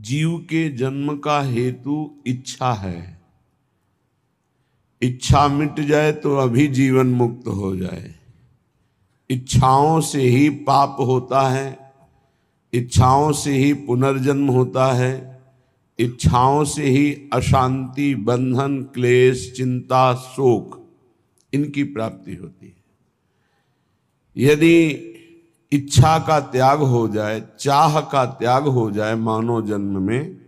जीव के जन्म का हेतु इच्छा है। इच्छा मिट जाए तो अभी जीवन मुक्त हो जाए। इच्छाओं से ही पाप होता है, इच्छाओं से ही पुनर्जन्म होता है, इच्छाओं से ही अशांति, बंधन, क्लेश, चिंता, शोक इनकी प्राप्ति होती है। यदि इच्छा का त्याग हो जाए, चाह का त्याग हो जाए मानव जन्म में,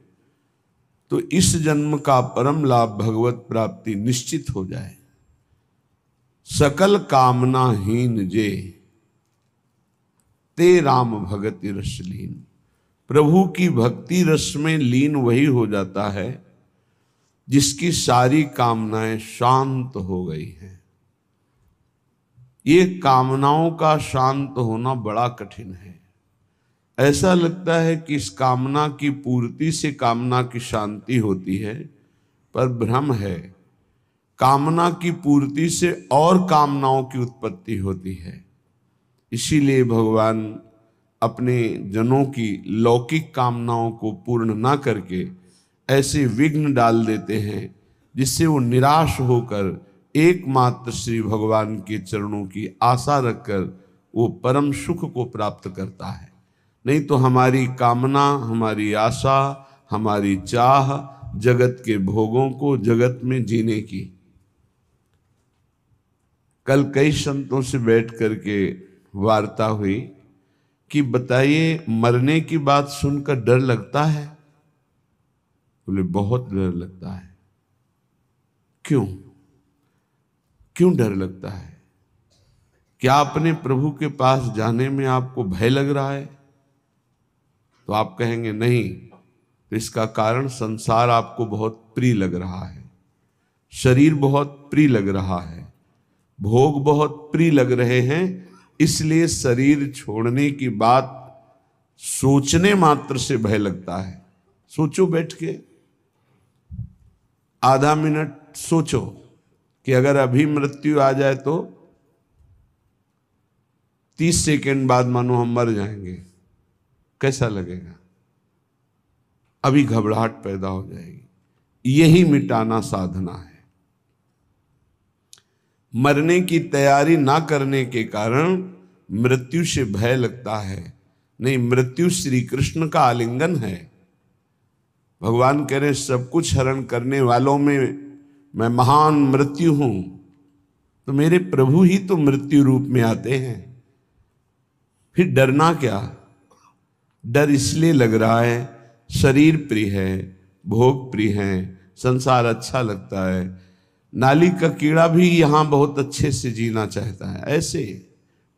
तो इस जन्म का परम लाभ भगवत प्राप्ति निश्चित हो जाए। सकल कामना हीन जे ते राम भगति रस लीन। प्रभु की भक्ति रस में लीन वही हो जाता है जिसकी सारी कामनाएं शांत हो गई हैं। ये कामनाओं का शांत होना बड़ा कठिन है। ऐसा लगता है कि इस कामना की पूर्ति से कामना की शांति होती है, पर भ्रम है। कामना की पूर्ति से और कामनाओं की उत्पत्ति होती है। इसीलिए भगवान अपने जनों की लौकिक कामनाओं को पूर्ण ना करके ऐसे विघ्न डाल देते हैं जिससे वो निराश होकर एकमात्र श्री भगवान के चरणों की आशा रखकर वो परम सुख को प्राप्त करता है। नहीं तो हमारी कामना, हमारी आशा, हमारी चाह जगत के भोगों को, जगत में जीने की। कल कई संतों से बैठ करके वार्ता हुई कि बताइए, मरने की बात सुनकर डर लगता है? बोले बहुत डर लगता है। क्यों क्यों डर लगता है? क्या अपने प्रभु के पास जाने में आपको भय लग रहा है? तो आप कहेंगे नहीं, तो इसका कारण संसार आपको बहुत प्रिय लग रहा है, शरीर बहुत प्रिय लग रहा है, भोग बहुत प्रिय लग रहे हैं, इसलिए शरीर छोड़ने की बात सोचने मात्र से भय लगता है। सोचो, बैठ के आधा मिनट सोचो कि अगर अभी मृत्यु आ जाए तो 30 सेकंड बाद मानो हम मर जाएंगे, कैसा लगेगा? अभी घबराहट पैदा हो जाएगी। यही मिटाना साधना है। मरने की तैयारी ना करने के कारण मृत्यु से भय लगता है। नहीं, मृत्यु श्री कृष्ण का आलिंगन है। भगवान कह रहे सब कुछ हरण करने वालों में मैं महान मृत्यु हूं। तो मेरे प्रभु ही तो मृत्यु रूप में आते हैं, फिर डरना क्या? डर इसलिए लग रहा है शरीर प्रिय है, भोग प्रिय है, संसार अच्छा लगता है। नाली का कीड़ा भी यहां बहुत अच्छे से जीना चाहता है, ऐसे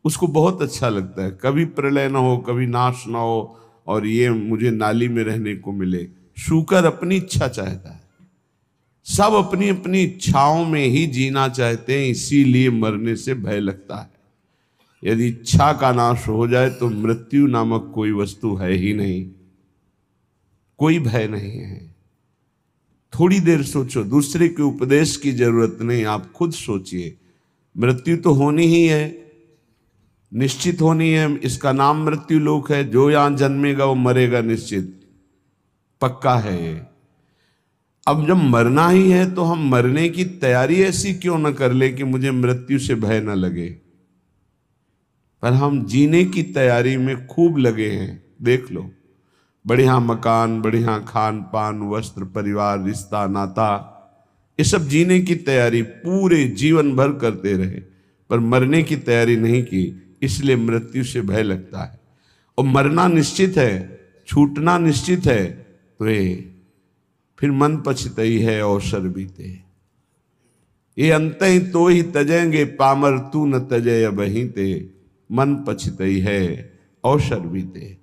उसको बहुत अच्छा लगता है, कभी प्रलय ना हो, कभी नाश ना हो, और ये मुझे नाली में रहने को मिले। शूकर अपनी इच्छा चाहता है। सब अपनी अपनी इच्छाओं में ही जीना चाहते हैं, इसीलिए मरने से भय लगता है। यदि इच्छा का नाश हो जाए तो मृत्यु नामक कोई वस्तु है ही नहीं, कोई भय नहीं है। थोड़ी देर सोचो, दूसरे के उपदेश की जरूरत नहीं, आप खुद सोचिए। मृत्यु तो होनी ही है, निश्चित होनी है। इसका नाम मृत्यु लोक है। जो यहां जन्मेगा वो मरेगा, निश्चित पक्का है ये। अब जब मरना ही है तो हम मरने की तैयारी ऐसी क्यों न कर ले कि मुझे मृत्यु से भय न लगे, पर हम जीने की तैयारी में खूब लगे हैं। देख लो, बढ़िया मकान, बढ़िया खान पान, वस्त्र, परिवार, रिश्ता, नाता, ये सब जीने की तैयारी पूरे जीवन भर करते रहे, पर मरने की तैयारी नहीं की, इसलिए मृत्यु से भय लगता है। और मरना निश्चित है, छूटना निश्चित है, तो ये फिर मन पछतई है अवसर बीते। ये अंत ही तो ही तजेंगे पामर, तू न तजे अबहीं ते। मन पछतई है अवसर बीते।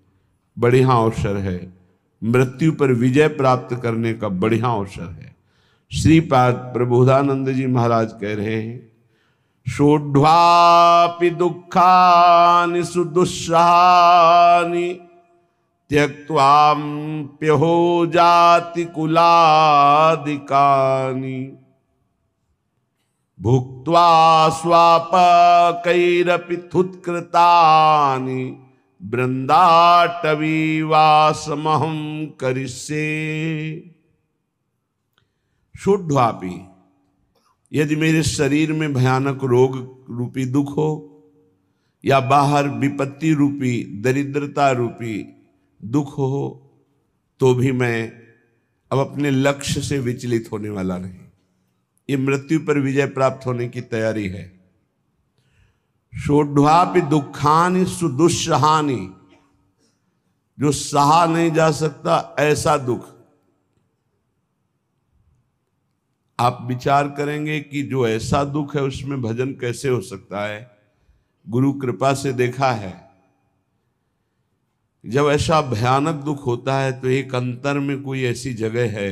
बढ़िया अवसर है, मृत्यु पर विजय प्राप्त करने का बढ़िया अवसर है। श्रीपाद प्रबोधानंद जी महाराज कह रहे हैं, सोढ़्वापि दुखानि सुदुस्सहानि त्यक्त्वाप्यहो जाति कुलादिकानि। भुक्त्वा स्वापकैरपि थुत्कृतानि वृंदाटवी वासमहं करिष्ये। शुद्ध्वापि, यदि मेरे शरीर में भयानक रोग रूपी दुख हो या बाहर विपत्ति रूपी दरिद्रता रूपी दुख हो, तो भी मैं अब अपने लक्ष्य से विचलित होने वाला नहीं। ये मृत्यु पर विजय प्राप्त होने की तैयारी है। शोढ्वापि दुखानि सुदुस्सहानि, जो सहा नहीं जा सकता ऐसा दुख। आप विचार करेंगे कि जो ऐसा दुख है उसमें भजन कैसे हो सकता है। गुरु कृपा से देखा है, जब ऐसा भयानक दुख होता है तो एक अंतर में कोई ऐसी जगह है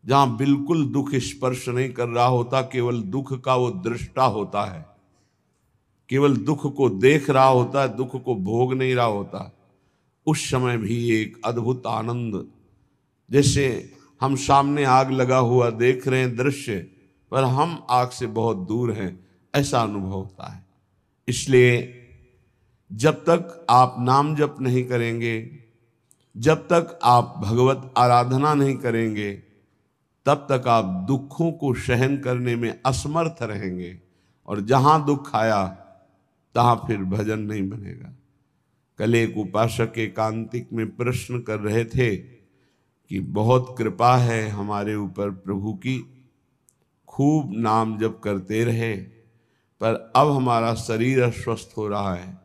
जहां बिल्कुल दुख स्पर्श नहीं कर रहा होता, केवल दुख का वो दृष्टा होता है, केवल दुख को देख रहा होता है, दुख को भोग नहीं रहा होता। उस समय भी एक अद्भुत आनंद, जैसे हम सामने आग लगा हुआ देख रहे हैं दृश्य, पर हम आग से बहुत दूर हैं, ऐसा अनुभव होता है। इसलिए जब तक आप नाम जप नहीं करेंगे, जब तक आप भगवत आराधना नहीं करेंगे, तब तक आप दुखों को सहन करने में असमर्थ रहेंगे, और जहां दुख आया तहां फिर भजन नहीं बनेगा। कल एक उपासक एकांतिक में प्रश्न कर रहे थे कि बहुत कृपा है हमारे ऊपर प्रभु की, खूब नाम जप करते रहे, पर अब हमारा शरीर अस्वस्थ हो रहा है,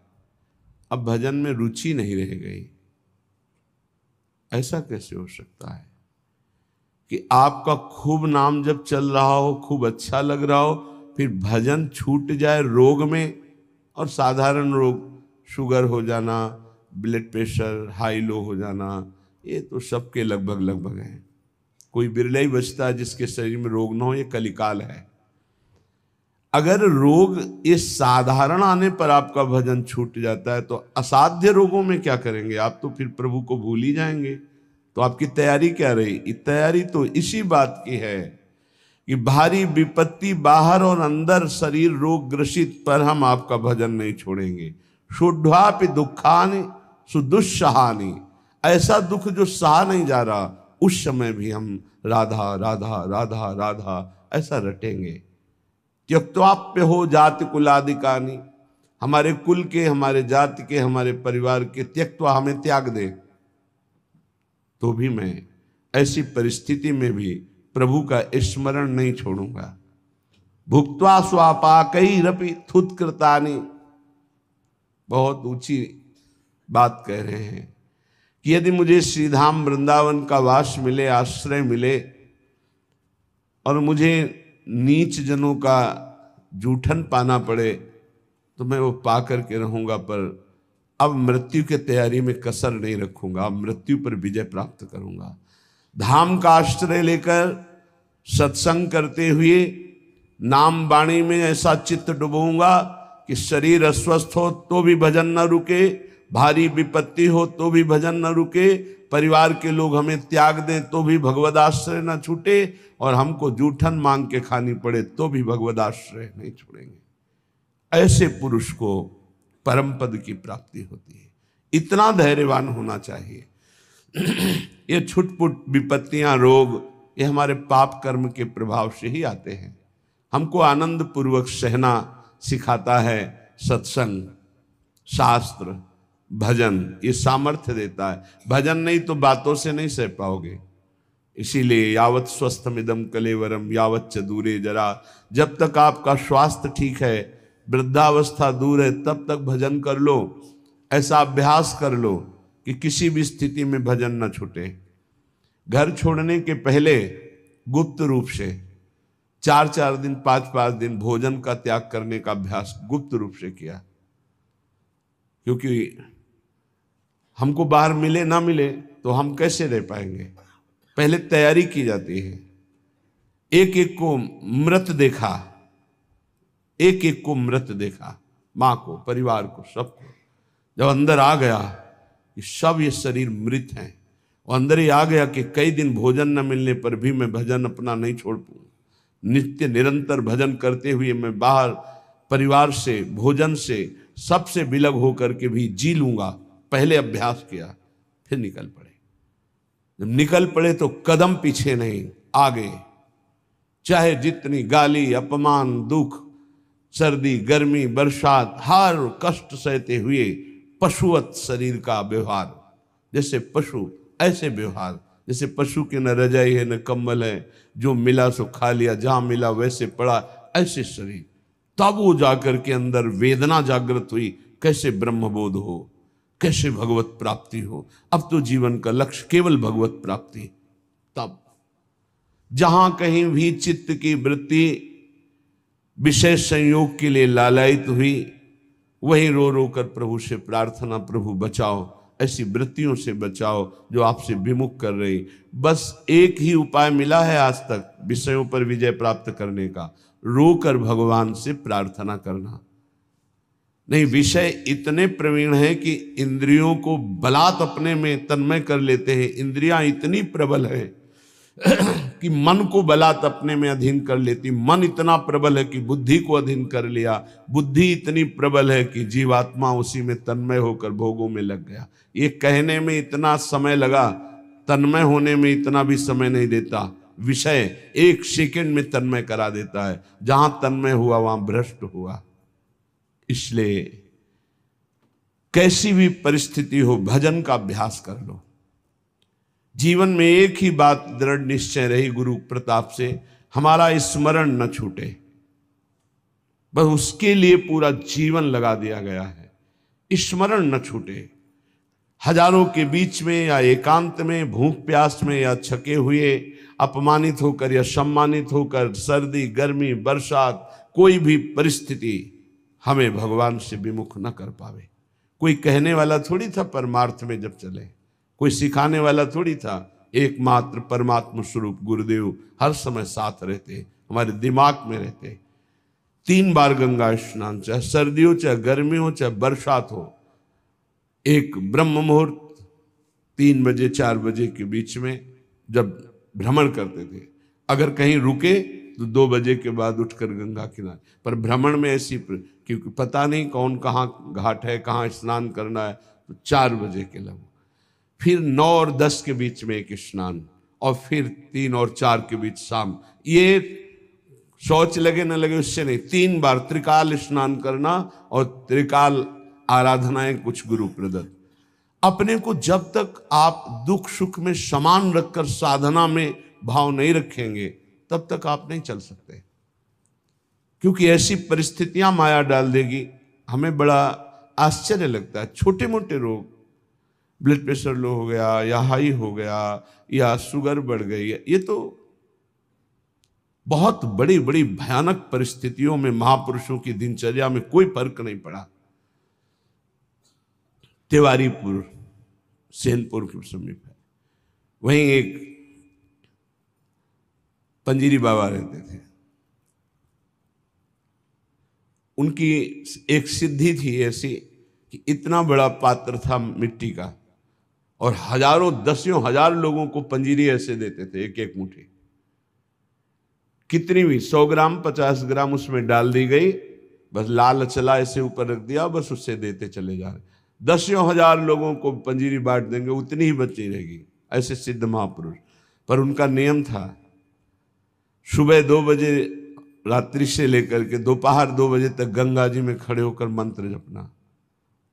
अब भजन में रुचि नहीं रह गई। ऐसा कैसे हो सकता है कि आपका खूब नाम जप चल रहा हो, खूब अच्छा लग रहा हो, फिर भजन छूट जाए रोग में, और साधारण रोग, शुगर हो जाना, ब्लड प्रेशर हाई लो हो जाना, ये तो सबके लगभग लगभग है। कोई बिरला ही बचता है जिसके शरीर में रोग ना हो, ये कलिकाल है। अगर रोग ये साधारण आने पर आपका भजन छूट जाता है, तो असाध्य रोगों में क्या करेंगे आप? तो फिर प्रभु को भूल ही जाएंगे। तो आपकी तैयारी क्या रही? तैयारी तो इसी बात की है कि भारी विपत्ति बाहर और अंदर शरीर रोग ग्रसित पर हम आपका भजन नहीं छोड़ेंगे। शुद्ध्वापि दुखानि सुदुस्सहानि, ऐसा दुख जो सहा नहीं जा रहा, उस समय भी हम राधा राधा राधा राधा ऐसा रटेंगे। त्यक्त्वाप्य हो जाति कुलादिकानि, हमारे कुल के, हमारे जाति के, हमारे परिवार के त्यक्त्वा, हमें त्याग दे, तो भी मैं ऐसी परिस्थिति में भी प्रभु का स्मरण नहीं छोड़ूंगा। भुक्त्वा स्वापाकैरपि थुत्कृतानि, बहुत ऊंची बात कह रहे हैं कि यदि मुझे श्रीधाम वृंदावन का वास मिले, आश्रय मिले, और मुझे नीच जनों का जूठन पाना पड़े, तो मैं वो पा करके रहूंगा, पर अब मृत्यु की तैयारी में कसर नहीं रखूंगा, अब मृत्यु पर विजय प्राप्त करूंगा। धाम का आश्रय लेकर सत्संग करते हुए नाम वाणी में ऐसा चित्त डुबोऊंगा कि शरीर अस्वस्थ हो तो भी भजन न रुके, भारी विपत्ति हो तो भी भजन न रुके, परिवार के लोग हमें त्याग दें तो भी भगवद आश्रय न छूटे, और हमको जूठन मांग के खानी पड़े तो भी भगवद आश्रय नहीं छोड़ेंगे। ऐसे पुरुष को परम पद की प्राप्ति होती है। इतना धैर्यवान होना चाहिए। ये छुटपुट विपत्तियां, रोग, ये हमारे पाप कर्म के प्रभाव से ही आते हैं। हमको आनंद पूर्वक सहना सिखाता है सत्संग, शास्त्र, भजन, ये सामर्थ्य देता है। भजन नहीं तो बातों से नहीं सह पाओगे। इसीलिए यावत स्वस्थमिदम कलेवरम यावत च दूरे जरा, जब तक आपका स्वास्थ्य ठीक है, वृद्धावस्था दूर है, तब तक भजन कर लो। ऐसा अभ्यास कर लो कि किसी भी स्थिति में भजन न छूटे। घर छोड़ने के पहले गुप्त रूप से 4-4 दिन, 5-5 दिन भोजन का त्याग करने का अभ्यास गुप्त रूप से किया, क्योंकि हमको बाहर मिले ना मिले तो हम कैसे रह पाएंगे। पहले तैयारी की जाती है। एक एक को मृत देखा, एक एक को मृत देखा, माँ को, परिवार को, सबको। जब अंदर आ गया कि सब ये शरीर मृत हैं, और अंदर ही आ गया कि कई दिन भोजन न मिलने पर भी मैं भजन अपना नहीं छोड़ पाऊँ। नित्य निरंतर भजन करते हुए मैं बाहर परिवार से, भोजन से, सबसे विलग होकर के भी जी लूंगा, पहले अभ्यास किया, फिर निकल पड़े। जब निकल पड़े तो कदम पीछे नहीं, आगे। चाहे जितनी गाली, अपमान, दुख, सर्दी, गर्मी, बरसात, हर कष्ट सहते हुए पशुवत शरीर का व्यवहार, जैसे पशु ऐसे व्यवहार, जैसे पशु की न रजाई है न कंबल है, जो मिला सो खा लिया, जहां मिला वैसे पड़ा, ऐसे शरीर। तब वो जाकर के अंदर वेदना जागृत हुई, कैसे ब्रह्मबोध हो, कैसे भगवत प्राप्ति हो। अब तो जीवन का लक्ष्य केवल भगवत प्राप्ति। तब जहां कहीं भी चित्त की वृत्ति विशेष संयोग के लिए लालायित हुई, वहीं रो रो कर प्रभु से प्रार्थना, प्रभु बचाओ, ऐसी वृत्तियों से बचाओ जो आपसे विमुख कर रही। बस एक ही उपाय मिला है आज तक विषयों पर विजय प्राप्त करने का, रोकर भगवान से प्रार्थना करना। नहीं, विषय इतने प्रवीण हैं कि इंद्रियों को बलात् अपने में तन्मय कर लेते हैं। इंद्रियां इतनी प्रबल है कि मन को बलात् अपने में अधीन कर लेती। मन इतना प्रबल है कि बुद्धि को अधीन कर लिया। बुद्धि इतनी प्रबल है कि जीवात्मा उसी में तन्मय होकर भोगों में लग गया। ये कहने में इतना समय लगा, तन्मय होने में इतना भी समय नहीं देता। विषय एक सेकंड में तन्मय करा देता है। जहां तन्मय हुआ वहां भ्रष्ट हुआ। इसलिए कैसी भी परिस्थिति हो, भजन का अभ्यास कर लो। जीवन में एक ही बात दृढ़ निश्चय रही गुरु प्रताप से, हमारा स्मरण न छूटे। बस उसके लिए पूरा जीवन लगा दिया गया है, स्मरण न छूटे। हजारों के बीच में या एकांत में, भूख प्यास में या छके हुए, अपमानित होकर या सम्मानित होकर, सर्दी, गर्मी, बरसात, कोई भी परिस्थिति हमें भगवान से विमुख न कर पावे। कोई कहने वाला थोड़ी था परमार्थ में जब चले, कोई सिखाने वाला थोड़ी था। एकमात्र परमात्मा स्वरूप गुरुदेव हर समय साथ रहते, हमारे दिमाग में रहते। 3 बार गंगा स्नान, चाहे सर्दी हो, चाहे गर्मी हो, चाहे बरसात हो। एक ब्रह्म मुहूर्त 3 बजे 4 बजे के बीच में जब भ्रमण करते थे, अगर कहीं रुके तो 2 बजे के बाद उठकर गंगा किनारे। पर भ्रमण में ऐसी, क्योंकि पता नहीं कौन कहाँ घाट है, कहाँ स्नान करना है, तो 4 बजे के लगभग, फिर 9 और 10 के बीच में एक स्नान, और फिर 3 और 4 के बीच शाम। ये शौच लगे न लगे उससे नहीं, 3 बार त्रिकाल स्नान करना और त्रिकाल आराधनाएं कुछ गुरु प्रदत्त। अपने को जब तक आप दुख सुख में समान रखकर साधना में भाव नहीं रखेंगे, तब तक आप नहीं चल सकते। क्योंकि ऐसी परिस्थितियां माया डाल देगी। हमें बड़ा आश्चर्य लगता है, छोटे मोटे रोग, ब्लड प्रेशर लो हो गया या हाई हो गया या शुगर बढ़ गई, ये तो बहुत बड़ी बड़ी भयानक परिस्थितियों में महापुरुषों की दिनचर्या में कोई फर्क नहीं पड़ा। तिवारीपुर सेनपुर के समीप है, वहीं एक पंजीरी बाबा रहते थे। उनकी एक सिद्धि थी ऐसी कि इतना बड़ा पात्र था मिट्टी का, और हजारों दसियों हजार लोगों को पंजीरी ऐसे देते थे, एक एक मुट्ठी। कितनी भी 100 ग्राम 50 ग्राम उसमें डाल दी गई, बस लाल चला ऐसे ऊपर रख दिया, बस उससे देते चले जा रहे। दसियों हजार लोगों को पंजीरी बांट देंगे, उतनी ही बची रहेगी। ऐसे सिद्ध महापुरुष। पर उनका नियम था, सुबह 2 बजे रात्रि से लेकर के दोपहर 2 बजे तक गंगा जी में खड़े होकर मंत्र जपना।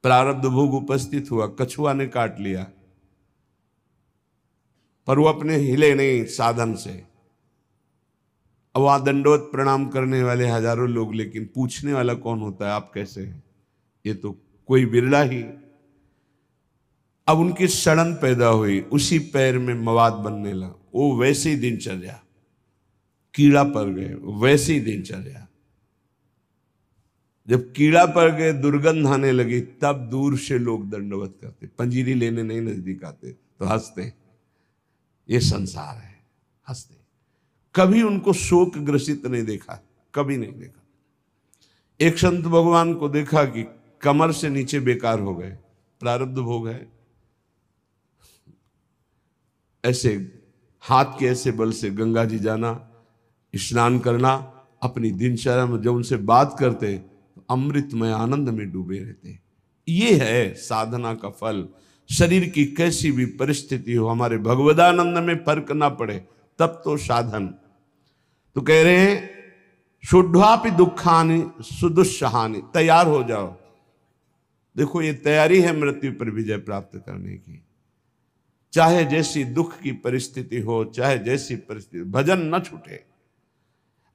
प्रारब्ध भोग उपस्थित हुआ, कछुआ ने काट लिया, पर वो अपने हिले नहीं साधन से। अब वहां दंडवत प्रणाम करने वाले हजारों लोग, लेकिन पूछने वाला कौन होता है, आप कैसे हैं? ये तो कोई बिरला ही। अब उनकी सड़न पैदा हुई, उसी पैर में मवाद बनने लगा। वो वैसे ही दिनचर्या, कीड़ा पड़ गए, वैसे ही दिनचर्या। जब कीड़ा पड़ गए, दुर्गंध आने लगी, तब दूर से लोग दंडवत करते, पंजीरी लेने नहीं नजदीक आते, तो हंसते। ये संसार है, हंसते। कभी उनको शोक ग्रसित नहीं देखा, कभी नहीं देखा। एक संत भगवान को देखा कि कमर से नीचे बेकार हो गए, प्रारब्ध भोग है। ऐसे हाथ के ऐसे बल से गंगा जी जाना, स्नान करना, अपनी दिनचर्या में जब उनसे बात करते अमृतमय आनंद में डूबे रहते हैं। ये है साधना का फल। शरीर की कैसी भी परिस्थिति हो, हमारे भगवदानंद में फर्क ना पड़े, तब तो साधन। तो कह रहे हैं शुद्धापि दुखानि सुदुस्सहानि, तैयार हो जाओ। देखो ये तैयारी है मृत्यु पर विजय प्राप्त करने की। चाहे जैसी दुख की परिस्थिति हो, चाहे जैसी परिस्थिति, भजन न छूटे।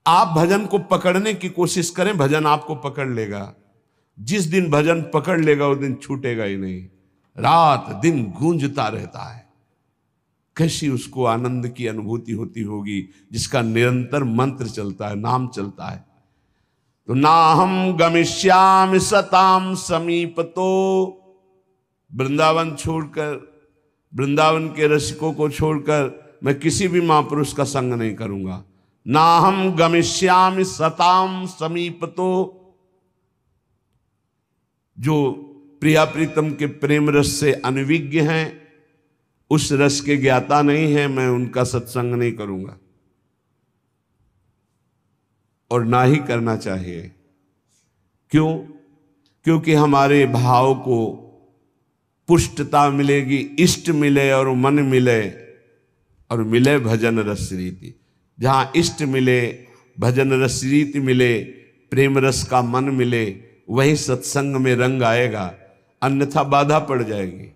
आप भजन को पकड़ने की कोशिश करें, भजन आपको पकड़ लेगा। जिस दिन भजन पकड़ लेगा उस दिन छूटेगा ही नहीं, रात दिन गूंजता रहता है। कैसी उसको आनंद की अनुभूति होती होगी जिसका निरंतर मंत्र चलता है, नाम चलता है। तो ना हम गमिष्यामि सताम समीपतो, वृंदावन छोड़कर, वृंदावन के रसिकों को छोड़कर मैं किसी भी महापुरुष का संग नहीं करूंगा। ना हम गमिष्यामि सताम समीपतो, जो प्रिया प्रीतम के प्रेम रस से अनविज्ञ हैं, उस रस के ज्ञाता नहीं है, मैं उनका सत्संग नहीं करूंगा और ना ही करना चाहिए। क्यों? क्योंकि हमारे भाव को पुष्टता मिलेगी, इष्ट मिले और मन मिले, और मिले भजन रस रीति। जहां इष्ट मिले, भजन रस रीति मिले, प्रेम रस का मन मिले, वही सत्संग में रंग आएगा, अन्यथा बाधा पड़ जाएगी।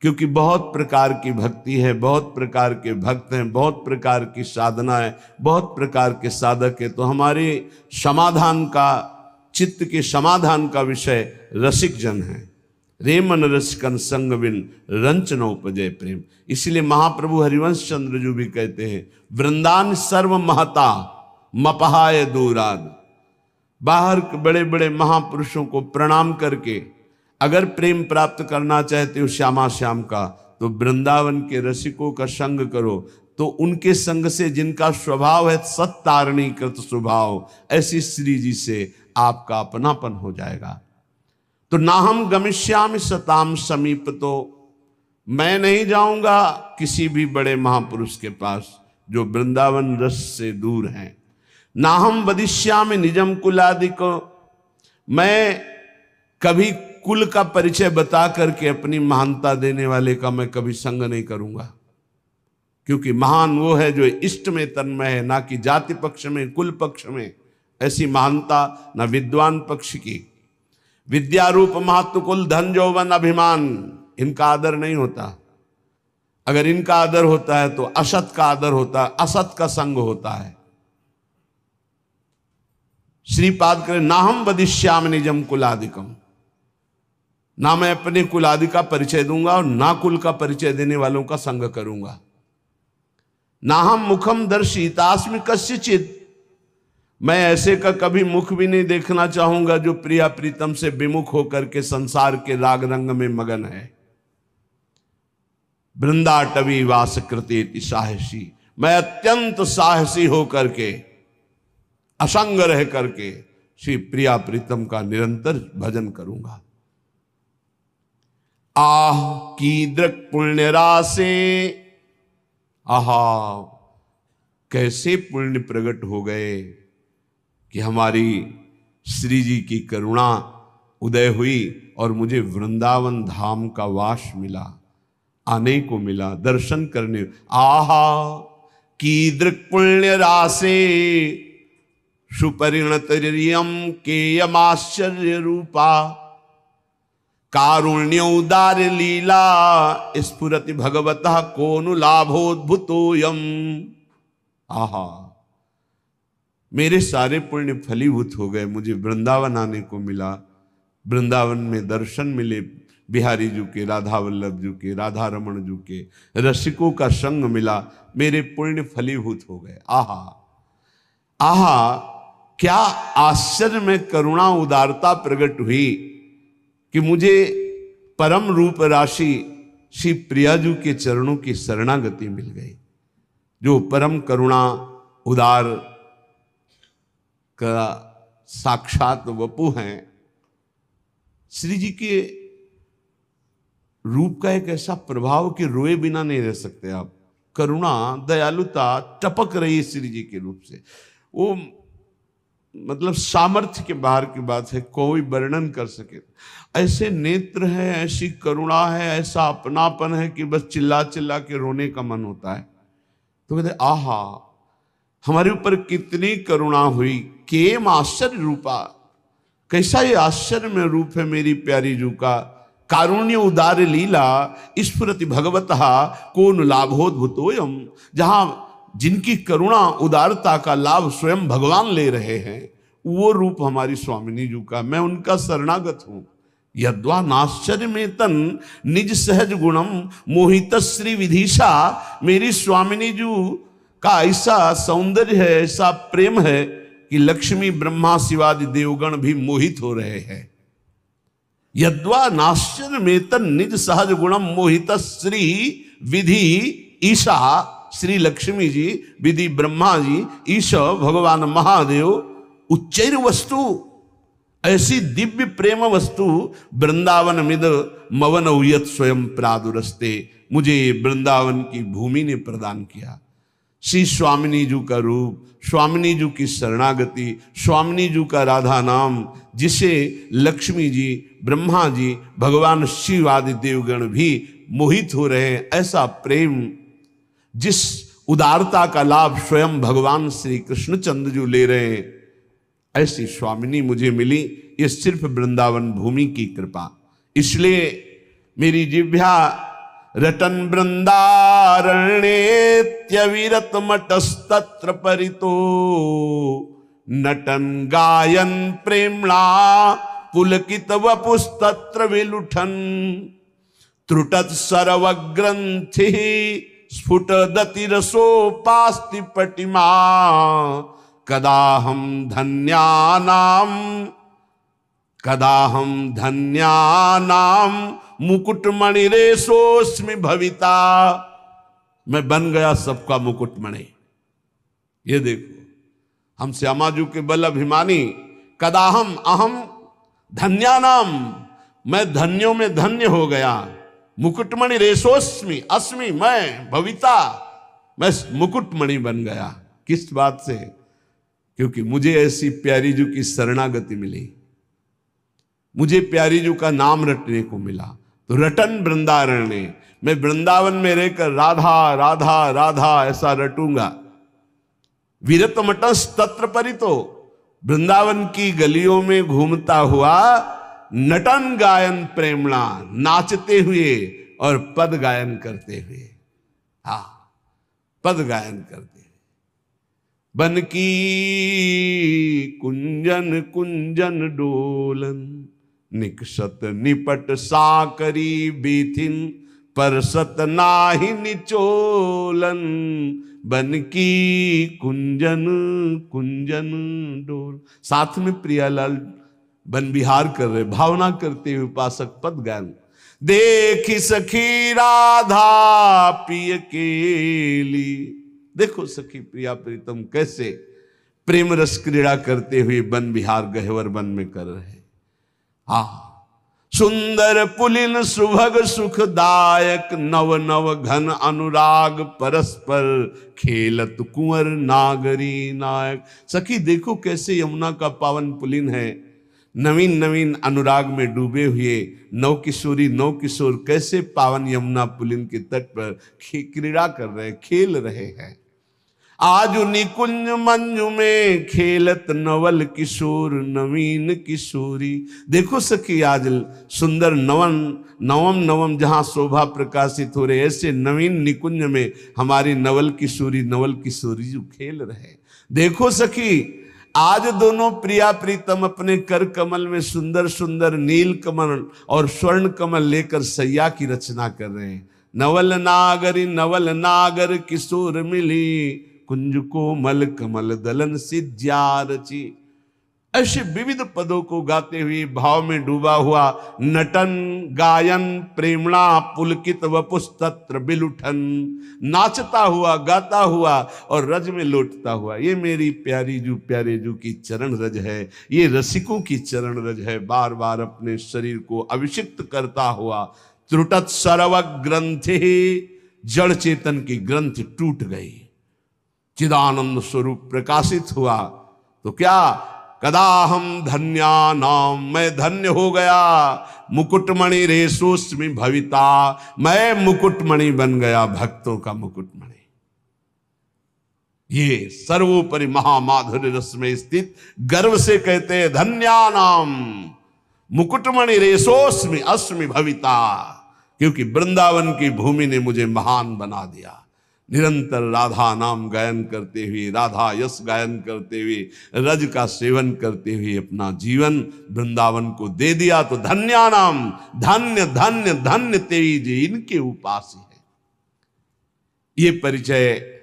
क्योंकि बहुत प्रकार की भक्ति है, बहुत प्रकार के भक्त हैं, बहुत प्रकार की साधना है, बहुत प्रकार के साधक है। तो हमारे समाधान का, चित्त के समाधान का विषय रसिक जन है। रेमन रसिकन संग बिन रंच न उपजय प्रेम। इसलिए महाप्रभु हरिवंश चंद्र जी भी कहते हैं, वृंदान सर्व महता मपहाय दूराद। बाहर के बड़े बड़े महापुरुषों को प्रणाम करके अगर प्रेम प्राप्त करना चाहते हो श्यामा श्याम का, तो वृंदावन के रसिकों का संग करो। तो उनके संग से, जिनका स्वभाव है सत्तारणी कृत स्वभाव, ऐसी श्री जी से आपका अपनापन हो जाएगा। तो ना हम गमिष्यामि सताम समीप, तो मैं नहीं जाऊंगा किसी भी बड़े महापुरुष के पास जो वृंदावन रस से दूर हैं। ना हम वदिष्यामि निजम कुलादिको, मैं कभी कुल का परिचय बता करके अपनी महानता देने वाले का मैं कभी संग नहीं करूंगा। क्योंकि महान वो है जो इष्ट में तन्मय है, ना कि जाति पक्ष में, कुल पक्ष में। ऐसी महानता न विद्वान पक्ष की। विद्या रूप महत्व कुल धन यौवन अभिमान, इनका आदर नहीं होता। अगर इनका आदर होता है तो असत का आदर होता है, असत का संग होता है। श्रीपाद करें, ना हम वदिष्याम निजम कुलादिकम, ना मैं अपने कुलादि का परिचय दूंगा और ना कुल का परिचय देने वालों का संग करूंगा। ना हम मुखम दर्शितास्मि कस्यचित्, मैं ऐसे का कभी मुख भी नहीं देखना चाहूंगा जो प्रिया प्रीतम से विमुख होकर के संसार के राग रंग में मगन है। वृंदाटवी वास कृतेति साहसी, मैं अत्यंत साहसी होकर के, असंग रह करके श्री प्रिया प्रीतम का निरंतर भजन करूंगा। आह कीदृक् पुण्य राशे, आहा कैसे पुण्य प्रकट हो गए कि हमारी श्री जी की करुणा उदय हुई और मुझे वृंदावन धाम का वास मिला, आने को मिला, दर्शन करने। आहा कीदृक् पुण्य राशे सुपरिणतरियम केयमाश्चर्य रूपा, कारुण्य उदार लीला स्फुरति भगवतः कोनु लाभोद्भुतोयम। आहा मेरे सारे पुण्य फलीभूत हो गए, मुझे वृंदावन आने को मिला, वृंदावन में दर्शन मिले बिहारी जी के, राधा वल्लभ जी के, राधा रमण जी के, रसिकों का संग मिला, मेरे पुण्य फलीभूत हो गए। आहा आहा क्या आश्चर्य में करुणा उदारता प्रकट हुई कि मुझे परम रूप राशि श्री प्रियाजू के चरणों की शरणागति मिल गई, जो परम करुणा उदार का साक्षात वपु हैं। श्री जी के रूप का एक ऐसा प्रभाव कि रोए बिना नहीं रह सकते आप। करुणा दयालुता टपक रही है श्री जी के रूप से। वो मतलब सामर्थ्य के बाहर की बात है, कोई वर्णन कर सके। ऐसे नेत्र है, ऐसी करुणा है, ऐसा अपनापन है कि बस चिल्ला चिल्ला के रोने का मन होता है। तो कहते आहा, हमारे ऊपर कितनी करुणा हुई, केम आश्चर्य रूपा, कैसा ये आश्चर्य में रूप है मेरी प्यारी जू का। कारुण्य उदार लीला स्फुरति भगवतः कौन लाभोद्भुतोयम, जहां जिनकी करुणा उदारता का लाभ स्वयं भगवान ले रहे हैं, वो रूप हमारी स्वामिनी जू का। मैं उनका शरणागत हूं। यद्वा नाश्चर्य में तन निज सहज गुणम मोहित श्री विधिशा, मेरी स्वामिनी जू का ऐसा सौंदर्य है, ऐसा प्रेम है कि लक्ष्मी ब्रह्मा शिवादि देवगण भी मोहित हो रहे हैं। यद्वा नाश्चर्य में तन निज सहज गुणम मोहित श्री विधि ईशा, श्री लक्ष्मी जी, विधि ब्रह्मा जी, ईश भगवान महादेव, उच्चैर वस्तु, ऐसी दिव्य प्रेम वस्तु वृंदावन मिद मवन उयत स्वयं प्रादुरस्ते, मुझे वृंदावन की भूमि ने प्रदान किया। श्री स्वामिनी जू का रूप, स्वामिनी जू की शरणागति, स्वामिनी जू का राधा नाम, जिसे लक्ष्मी जी, ब्रह्मा जी, भगवान शिव आदि देवगण भी मोहित हो रहे हैं। ऐसा प्रेम, जिस उदारता का लाभ स्वयं भगवान श्री कृष्णचंद्र जी ले रहे हैं, ऐसी स्वामिनी मुझे मिली। ये सिर्फ वृंदावन भूमि की कृपा। इसलिए मेरी जिह्वा रटन वृंदारण्येत्यविरत मटस्तत्र परितो, नटन गायन प्रेम्णा पुलकित वपुस्तत्र विलुठन, त्रुटत सर्वग्रंथि स्फुटदति रसोपास्ति पटिमा, कदाहम धन्यानाम मुकुटमणिरेशोस्मि भविता, मैं बन गया सबका मुकुटमणि। ये देखो, हम श्यामाजू के बल अभिमानी। कदाहम अहम धन्यानाम, मैं धन्यों में धन्य हो गया। मुकुटमणि रेशोस्मि, अस्मि मैं, भविता मैं मुकुटमणि बन गया। किस बात से? क्योंकि मुझे ऐसी प्यारी जू की शरणागति मिली, मुझे प्यारी जू का नाम रटने को मिला। तो रटन वृंदारण्य, मैं वृंदावन में रहकर राधा राधा राधा ऐसा रटूंगा। विरत मटस तत्र परितो, वृंदावन की गलियों में घूमता हुआ, नटन गायन प्रेमणा, नाचते हुए और पद गायन करते हुए। हाँ, पद गायन करते हुए। बन की कुंजन कुंजन डोलन, निकसत निपट साकरी बीथिन, परसत नाही निचोलन। बन की कुंजन कुंजन डोल, साथ में प्रियालाल बन विहार कर रहे, भावना करते हुए उपासक पद गायन। देखी सखी राधा पिय केली, देखो सखी प्रिया प्रीतम कैसे प्रेम रस क्रीड़ा करते हुए वन विहार गहवर वन में कर रहे। हाँ, सुंदर पुलिन सुभग सुखदायक, नव नव घन अनुराग परस्पर, खेलत कुंवर नागरी नायक। सखी देखो कैसे यमुना का पावन पुलिन है, नवीन नवीन अनुराग में डूबे हुए नव किशोरी नव किशोर कैसे पावन यमुना पुलिन के तट पर क्रीड़ा कर रहे, खेल रहे हैं। आज निकुंज मंजू में खेलत नवल किशोर नवीन किशोरी। देखो सखी आज सुंदर नवम नवम जहां शोभा प्रकाशित हो रहे, ऐसे नवीन निकुंज में हमारी नवल किशोरी जो खेल रहे। देखो सखी आज दोनों प्रिया प्रीतम अपने कर कमल में सुंदर सुंदर नील कमल और स्वर्ण कमल लेकर सैया की रचना कर रहे हैं। नवल नागर किशोर मिली, कुंज को मल कमल दलन सिज्या रची। ऐसे विविध पदों को गाते हुए भाव में डूबा हुआ, नटन गायन प्रेमणा पुलकित वपुस्तत्र बिलुठन, नाचता हुआ गाता हुआ और रज में लौटता हुआ। ये मेरी प्यारी जू प्यारे जू की चरण रज है, ये रसिकों की चरण रज है। बार बार अपने शरीर को अभिषिक्त करता हुआ, त्रुटत सर्व ग्रंथि, जड़ चेतन की ग्रंथ टूट गई, चिदानंद स्वरूप प्रकाशित हुआ। तो क्या कदाहम धन्यानाम, मैं धन्य हो गया, मुकुटमणि रेशोस्मि भविता, मैं मुकुटमणि बन गया, भक्तों का मुकुटमणि। ये सर्वोपरि महामाधुर्य रस में स्थित गर्व से कहते हैं धन्यानाम मुकुटमणि रेशोस्मि अस्मि भविता, क्योंकि वृंदावन की भूमि ने मुझे महान बना दिया। निरंतर राधा नाम गायन करते हुए, राधा यश गायन करते हुए, रज का सेवन करते हुए अपना जीवन वृंदावन को दे दिया। तो धन्यानाम, धन्य धन्य धन्य तेरी जी इनके उपास है। ये परिचय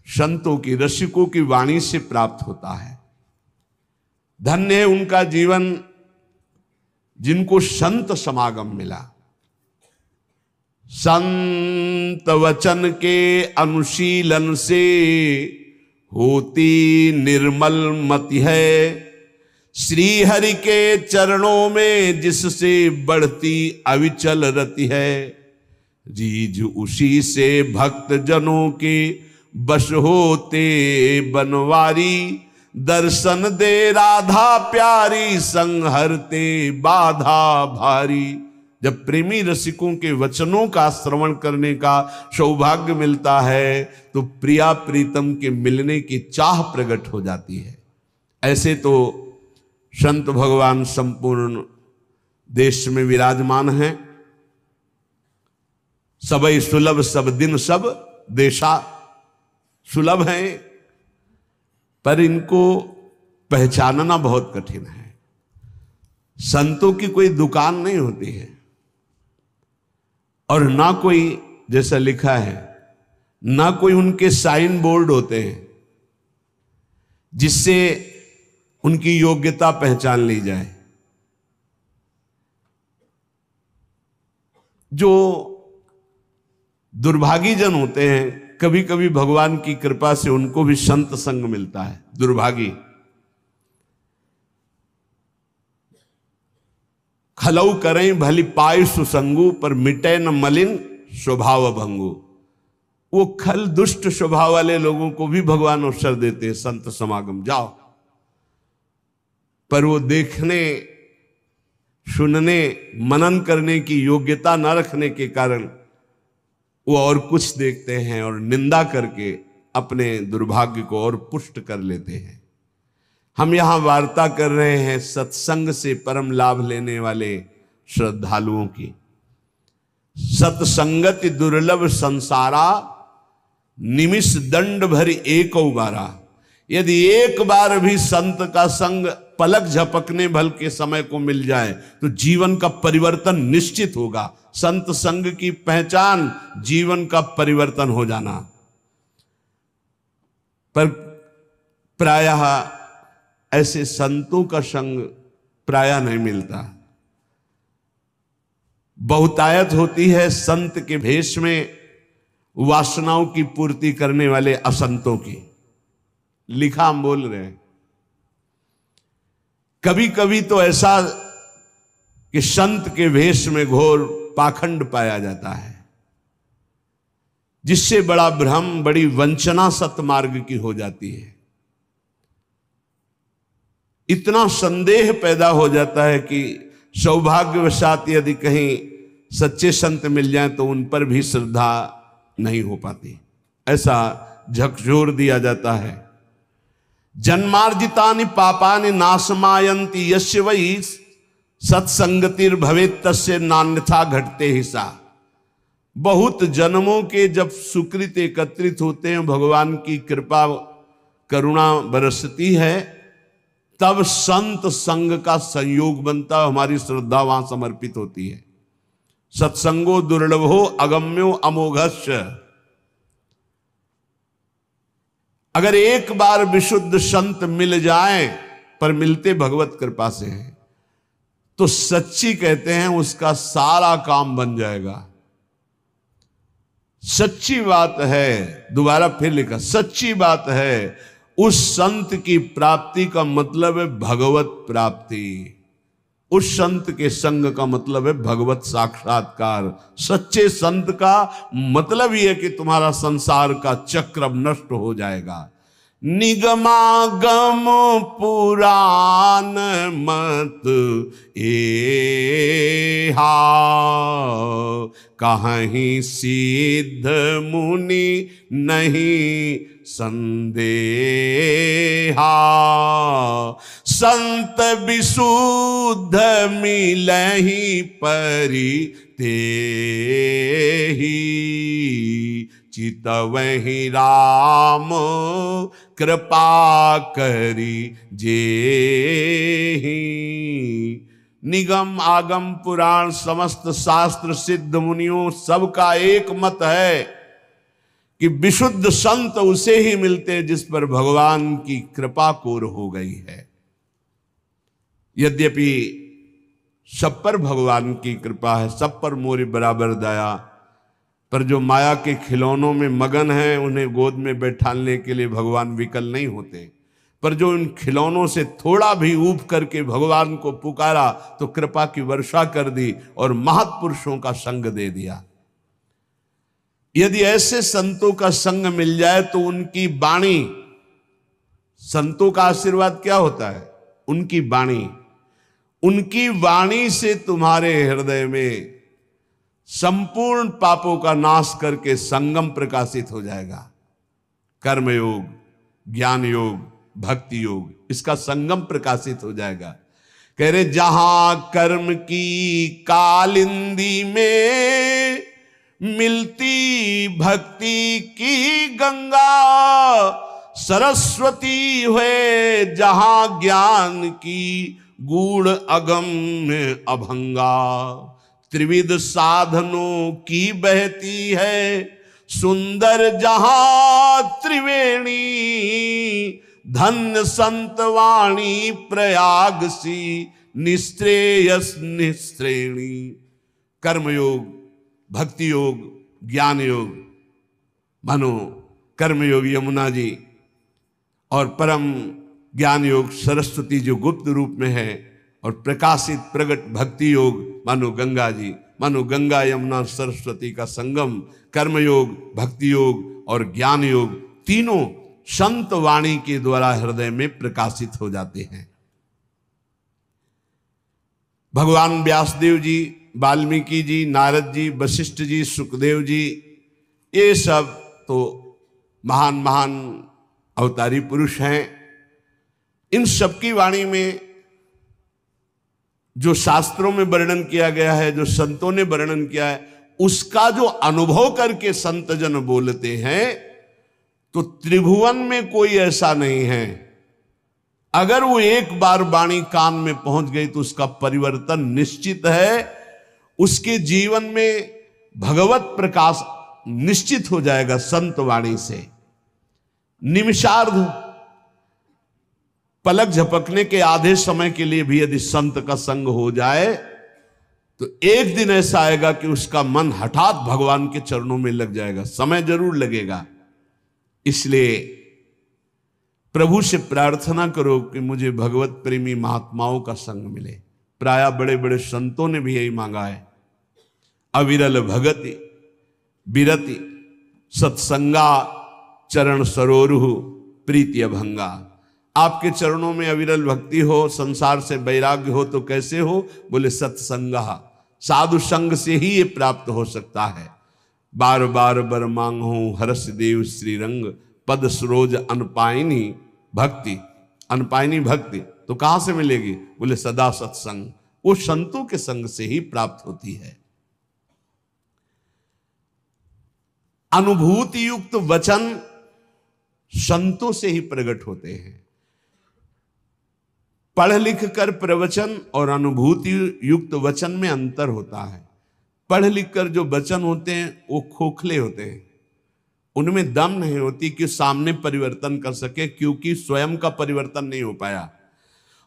संतों की, रसिकों की वाणी से प्राप्त होता है। धन्य है उनका जीवन जिनको संत समागम मिला। संत वचन के अनुशीलन से होती निर्मल मति है, श्री हरि के चरणों में जिससे बढ़ती अविचल रति है। रीझ उसी से भक्त जनों के बश होते बनवारी, दर्शन दे राधा प्यारी संहरते बाधा भारी। जब प्रेमी रसिकों के वचनों का श्रवण करने का सौभाग्य मिलता है तो प्रिया प्रीतम के मिलने की चाह प्रकट हो जाती है। ऐसे तो संत भगवान संपूर्ण देश में विराजमान हैं। सबई सुलभ सब दिन सब देशा, सुलभ हैं पर इनको पहचानना बहुत कठिन है। संतों की कोई दुकान नहीं होती है और ना कोई, जैसा लिखा है, ना कोई उनके साइन बोर्ड होते हैं जिससे उनकी योग्यता पहचान ली जाए। जो दुर्भागी जन होते हैं, कभी कभी भगवान की कृपा से उनको भी संत संग मिलता है। दुर्भागी खलऊ करें भली पाय सुसंगु, पर मिटे न मलिन स्वभाव भंगु। वो खल दुष्ट स्वभाव वाले लोगों को भी भगवान अवसर देते हैं, संत समागम जाओ, पर वो देखने, सुनने, मनन करने की योग्यता न रखने के कारण वो और कुछ देखते हैं और निंदा करके अपने दुर्भाग्य को और पुष्ट कर लेते हैं। हम यहां वार्ता कर रहे हैं सत्संग से परम लाभ लेने वाले श्रद्धालुओं की। सत्संगति दुर्लभ संसारा, निमिष दंड भरी एक बारा। यदि एक बार भी संत का संग पलक झपकने भल के समय को मिल जाए तो जीवन का परिवर्तन निश्चित होगा। संत संग की पहचान जीवन का परिवर्तन हो जाना। पर प्रायः ऐसे संतों का संग प्रायः नहीं मिलता। बहुतायत होती है संत के भेष में वासनाओं की पूर्ति करने वाले असंतों की। लिखा हम बोल रहे हैं। कभी कभी तो ऐसा कि संत के भेष में घोर पाखंड पाया जाता है, जिससे बड़ा भ्रम, बड़ी वंचना सतमार्ग की हो जाती है। इतना संदेह पैदा हो जाता है कि सौभाग्यवशात यदि कहीं सच्चे संत मिल जाएं तो उन पर भी श्रद्धा नहीं हो पाती। ऐसा झकझोर दिया जाता है। जन्मार्जितानि पापानि नाशमायन्ति यस्य वै सत्संगतिर भवेत् तस्य नान्यथा घटते हिसा। बहुत जन्मों के जब सुकृत एकत्रित होते हैं, भगवान की कृपा करुणा बरसती है, तब संत संग का संयोग बनता है। हमारी श्रद्धा वहां समर्पित होती है। सत्संगो दुर्लभो अगम्यो अमोघस्य। अगर एक बार विशुद्ध संत मिल जाए, पर मिलते भगवत कृपा से हैं, तो सच्ची कहते हैं उसका सारा काम बन जाएगा। सच्ची बात है, दोबारा फिर लिखा, सच्ची बात है। उस संत की प्राप्ति का मतलब है भगवत प्राप्ति। उस संत के संग का मतलब है भगवत साक्षात्कार। सच्चे संत का मतलब यह है कि तुम्हारा संसार का चक्र नष्ट हो जाएगा। निगमागम पुराण मत एहा, कहीं सिद्ध मुनि नहीं संदेहा। संत विशुद्ध मिलहि परि तेहि, चितवहि राम कृपा करि जेहि। निगम आगम पुराण समस्त शास्त्र सिद्ध मुनियों सबका एक मत है कि विशुद्ध संत उसे ही मिलते जिस पर भगवान की कृपा कोर हो गई है। यद्यपि सब पर भगवान की कृपा है, सब पर मोरी बराबर दया, पर जो माया के खिलौनों में मगन हैं उन्हें गोद में बैठाने के लिए भगवान विकल नहीं होते। पर जो इन खिलौनों से थोड़ा भी ऊब करके भगवान को पुकारा तो कृपा की वर्षा कर दी और महत्पुरुषों का संग दे दिया। यदि ऐसे संतों का संग मिल जाए तो उनकी वाणी, संतों का आशीर्वाद क्या होता है? उनकी वाणी, उनकी वाणी से तुम्हारे हृदय में संपूर्ण पापों का नाश करके संगम प्रकाशित हो जाएगा। कर्म योग, ज्ञान योग, भक्ति योग, इसका संगम प्रकाशित हो जाएगा। कह रहे जहां कर्म की कालिंदी में मिलती भक्ति की गंगा, सरस्वती हुए जहां ज्ञान की गूढ़ अगम में अभंगा। त्रिविध साधनों की बहती है सुंदर जहां त्रिवेणी, धन्य संतवाणी प्रयाग सी निश्रेयस निश्रेणी। कर्मयोग, भक्ति योग, ज्ञान योग, मानो कर्मयोग यमुना जी और परम ज्ञान योग सरस्वती जो गुप्त रूप में है, और प्रकाशित प्रगट भक्ति योग मानो गंगा जी, मानो गंगा यमुना सरस्वती का संगम। कर्मयोग, भक्ति योग और ज्ञान योग तीनों संत वाणी के द्वारा हृदय में प्रकाशित हो जाते हैं। भगवान व्यासदेव जी, वाल्मीकि जी, नारद जी, वशिष्ठ जी, सुखदेव जी, ये सब तो महान महान अवतारी पुरुष हैं। इन सबकी वाणी में जो शास्त्रों में वर्णन किया गया है, जो संतों ने वर्णन किया है, उसका जो अनुभव करके संत जन बोलते हैं, तो त्रिभुवन में कोई ऐसा नहीं है। अगर वो एक बार वाणी कान में पहुंच गई तो उसका परिवर्तन निश्चित है। उसके जीवन में भगवत प्रकाश निश्चित हो जाएगा संत वाणी से। निमिषार्ध, पलक झपकने के आधे समय के लिए भी यदि संत का संग हो जाए तो एक दिन ऐसा आएगा कि उसका मन हठात भगवान के चरणों में लग जाएगा। समय जरूर लगेगा। इसलिए प्रभु से प्रार्थना करो कि मुझे भगवत प्रेमी महात्माओं का संग मिले। प्रायः बड़े बड़े संतों ने भी यही मांगा है। अविरल भगति बिरति सत्संगा चरण सरोरुहु प्रीति अभंगा। आपके चरणों में अविरल भक्ति हो, संसार से वैराग्य हो तो कैसे हो? बोले सत्संगा, साधु संग से ही ये प्राप्त हो सकता है। बार बार बर मांगो हर्ष देव श्री रंग, पद सरोज अनपायनी भक्ति। अनपायनी भक्ति तो कहां से मिलेगी? बोले सदा सत्संग, वो संतों के संग से ही प्राप्त होती है। अनुभूति युक्त वचन संतों से ही प्रकट होते हैं। पढ़ लिख कर प्रवचन और अनुभूति युक्त वचन में अंतर होता है। पढ़ लिख कर जो वचन होते हैं वो खोखले होते हैं, उनमें दम नहीं होती कि सामने परिवर्तन कर सके, क्योंकि स्वयं का परिवर्तन नहीं हो पाया।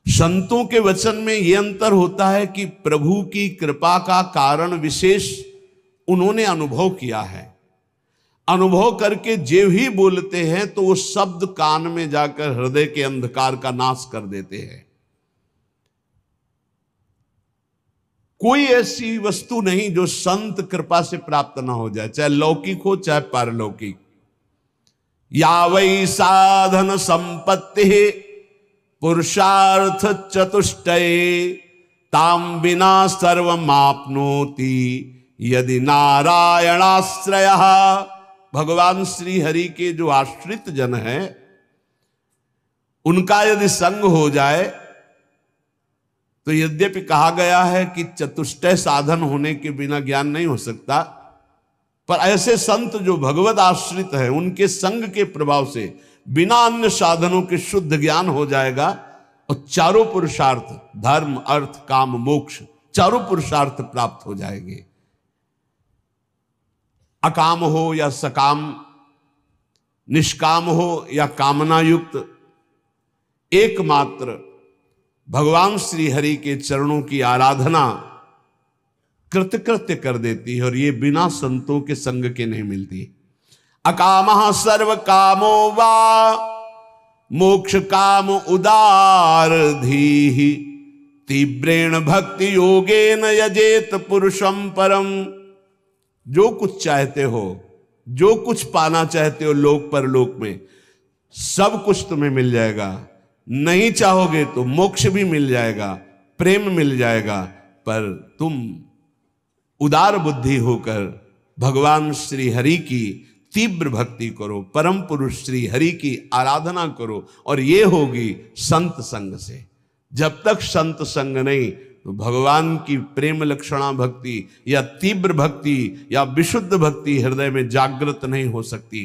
संतों के वचन में यह अंतर होता है कि प्रभु की कृपा का कारण विशेष उन्होंने अनुभव किया है। अनुभव करके जो ही बोलते हैं तो वो शब्द कान में जाकर हृदय के अंधकार का नाश कर देते हैं। कोई ऐसी वस्तु नहीं जो संत कृपा से प्राप्त ना हो जाए, चाहे लौकिक हो चाहे पारलौकिक। या वै साधन संपत्ति पुरुषार्थ चतुष्टये ताम बिना सर्वमाप्नोति यदि नारायणाश्रय। भगवान श्री हरि के जो आश्रित जन है उनका यदि संग हो जाए तो यद्यपि कहा गया है कि चतुष्टय साधन होने के बिना ज्ञान नहीं हो सकता, पर ऐसे संत जो भगवत आश्रित है उनके संग के प्रभाव से बिना अन्य साधनों के शुद्ध ज्ञान हो जाएगा और चारों पुरुषार्थ धर्म अर्थ काम मोक्ष चारों पुरुषार्थ प्राप्त हो जाएंगे। अकाम हो या सकाम, निष्काम हो या कामना युक्त, एकमात्र भगवान श्री हरि के चरणों की आराधना कृतकृत्य कर देती है और ये बिना संतों के संग के नहीं मिलती। अकामः सर्व कामो वा मोक्ष काम उदार धीहि तीव्रेण भक्ति योगेन यजेत पुरुषम परम। जो कुछ चाहते हो, जो कुछ पाना चाहते हो लोक परलोक में, सब कुछ तुम्हें मिल जाएगा। नहीं चाहोगे तो मोक्ष भी मिल जाएगा, प्रेम मिल जाएगा, पर तुम उदार बुद्धि होकर भगवान श्री हरि की तीव्र भक्ति करो, परम पुरुष श्री हरि की आराधना करो, और ये होगी संत संग से। जब तक संत संग नहीं तो भगवान की प्रेम लक्षणा भक्ति या तीव्र भक्ति या विशुद्ध भक्ति हृदय में जागृत नहीं हो सकती।